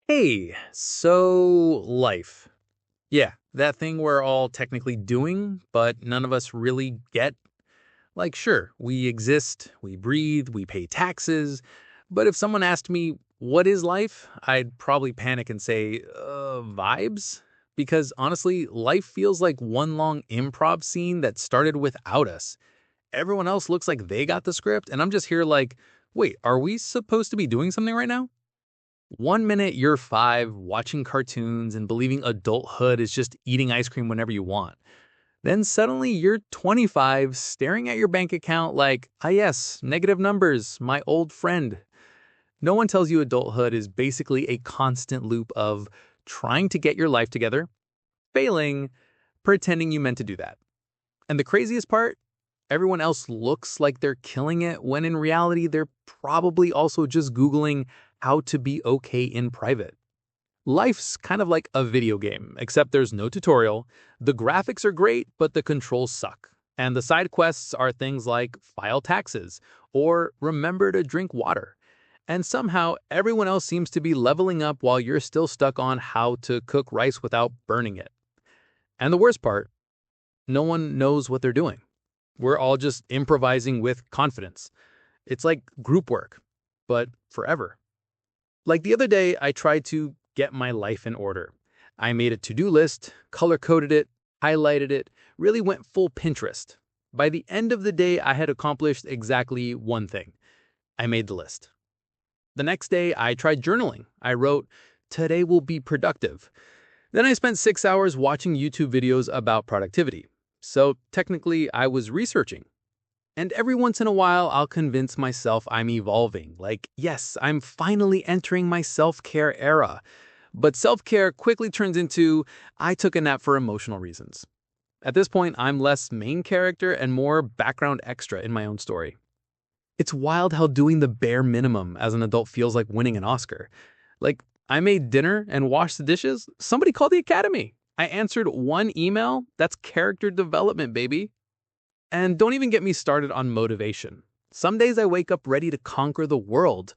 Hey, so life. Yeah, that thing we're all technically doing, but none of us really get. Like, sure, we exist, we breathe, we pay taxes, but if someone asked me, what is life? I'd probably panic and say, vibes? Because honestly, life feels like one long improv scene that started without us. Everyone else looks like they got the script, and I'm just here like, wait, are we supposed to be doing something right now? One minute you're five, watching cartoons and believing adulthood is just eating ice cream whenever you want. Then suddenly you're 25, staring at your bank account like, ah, yes, negative numbers, my old friend. No one tells you adulthood is basically a constant loop of trying to get your life together, failing, pretending you meant to do that. And the craziest part? Everyone else looks like they're killing it when in reality they're probably also just Googling how to be okay in private. Life's kind of like a video game, except there's no tutorial. The graphics are great, but the controls suck. And the side quests are things like file taxes or remember to drink water. And somehow everyone else seems to be leveling up while you're still stuck on how to cook rice without burning it. And the worst part, no one knows what they're doing. We're all just improvising with confidence. It's like group work, but forever. Like the other day, I tried to get my life in order. I made a to-do list, color-coded it, highlighted it, really went full Pinterest. By the end of the day, I had accomplished exactly one thing. I made the list. The next day, I tried journaling. I wrote, "Today will be productive." Then I spent 6 hours watching YouTube videos about productivity. So technically, I was researching. And every once in a while, I'll convince myself I'm evolving. Like, yes, I'm finally entering my self-care era. But self-care quickly turns into, I took a nap for emotional reasons. At this point, I'm less main character and more background extra in my own story. It's wild how doing the bare minimum as an adult feels like winning an Oscar. Like, I made dinner and washed the dishes. Somebody called the academy. I answered one email. That's character development, baby. And don't even get me started on motivation. Some days I wake up ready to conquer the world.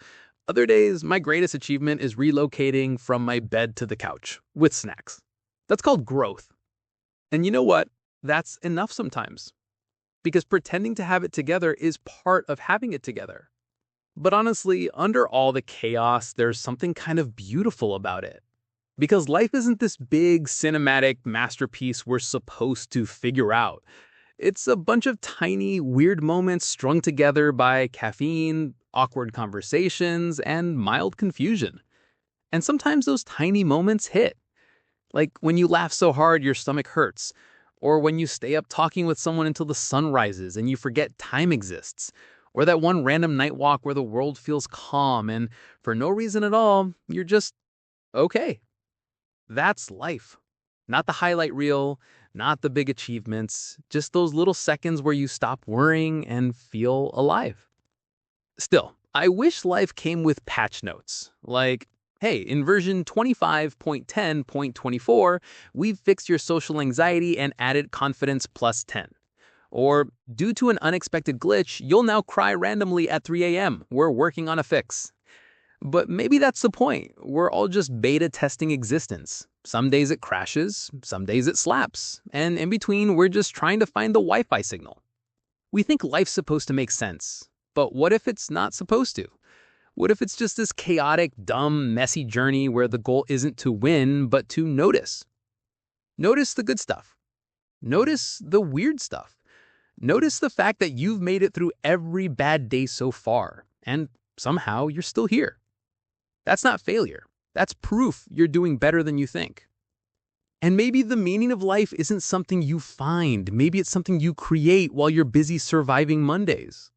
Other days, my greatest achievement is relocating from my bed to the couch with snacks. That's called growth. And you know what? That's enough sometimes. Because pretending to have it together is part of having it together. But honestly, under all the chaos, there's something kind of beautiful about it. Because life isn't this big cinematic masterpiece we're supposed to figure out. It's a bunch of tiny, weird moments strung together by caffeine, awkward conversations, and mild confusion. And sometimes those tiny moments hit. Like when you laugh so hard your stomach hurts, or when you stay up talking with someone until the sun rises and you forget time exists, or that one random night walk where the world feels calm and for no reason at all, you're just okay. That's life. Not the highlight reel, not the big achievements, just those little seconds where you stop worrying and feel alive. Still, I wish life came with patch notes. Like, hey, in version 25.10.24, we've fixed your social anxiety and added confidence plus 10. Or, due to an unexpected glitch, you'll now cry randomly at 3 a.m. We're working on a fix. But maybe that's the point. We're all just beta testing existence. Some days it crashes, some days it slaps, and in between, we're just trying to find the Wi Fi signal. We think life's supposed to make sense, but what if it's not supposed to? What if it's just this chaotic, dumb, messy journey where the goal isn't to win, but to notice? Notice the good stuff. Notice the weird stuff. Notice the fact that you've made it through every bad day so far, and somehow you're still here. That's not failure. That's proof you're doing better than you think. And maybe the meaning of life isn't something you find. Maybe it's something you create while you're busy surviving Mondays.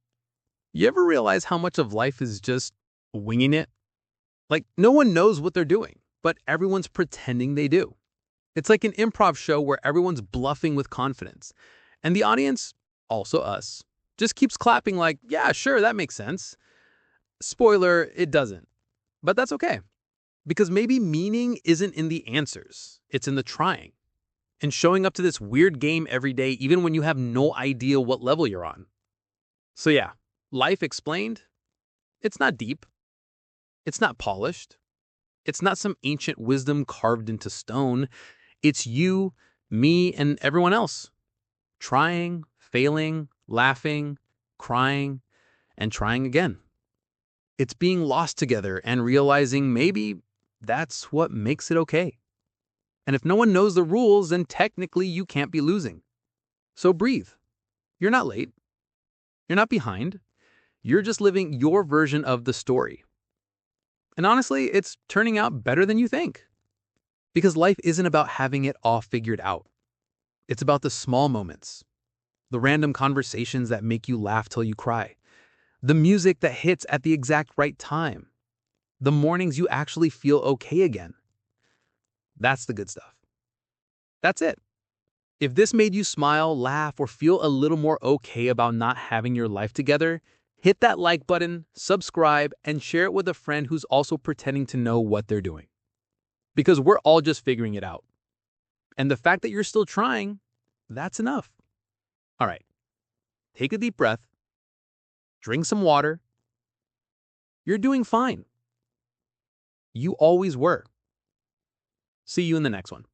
You ever realize how much of life is just winging it? Like, no one knows what they're doing, but everyone's pretending they do. It's like an improv show where everyone's bluffing with confidence. And the audience, also us, just keeps clapping like, yeah, sure, that makes sense. Spoiler, it doesn't. But that's okay. Because maybe meaning isn't in the answers, it's in the trying. And showing up to this weird game every day, even when you have no idea what level you're on. So yeah, life explained, it's not deep, it's not polished, It's not some ancient wisdom carved into stone. It's you, me, and everyone else. Trying, failing, laughing, crying, and trying again. It's being lost together and realizing maybe that's what makes it okay. And if no one knows the rules, then technically you can't be losing. So breathe. You're not late. You're not behind. You're just living your version of the story. And honestly, it's turning out better than you think. Because life isn't about having it all figured out. It's about the small moments, the random conversations that make you laugh till you cry, the music that hits at the exact right time, the mornings you actually feel okay again. That's the good stuff. That's it. If this made you smile, laugh, or feel a little more okay about not having your life together, hit that like button, subscribe, and share it with a friend who's also pretending to know what they're doing. Because we're all just figuring it out. And the fact that you're still trying, that's enough. All right, take a deep breath, drink some water. You're doing fine. You always were. See you in the next one.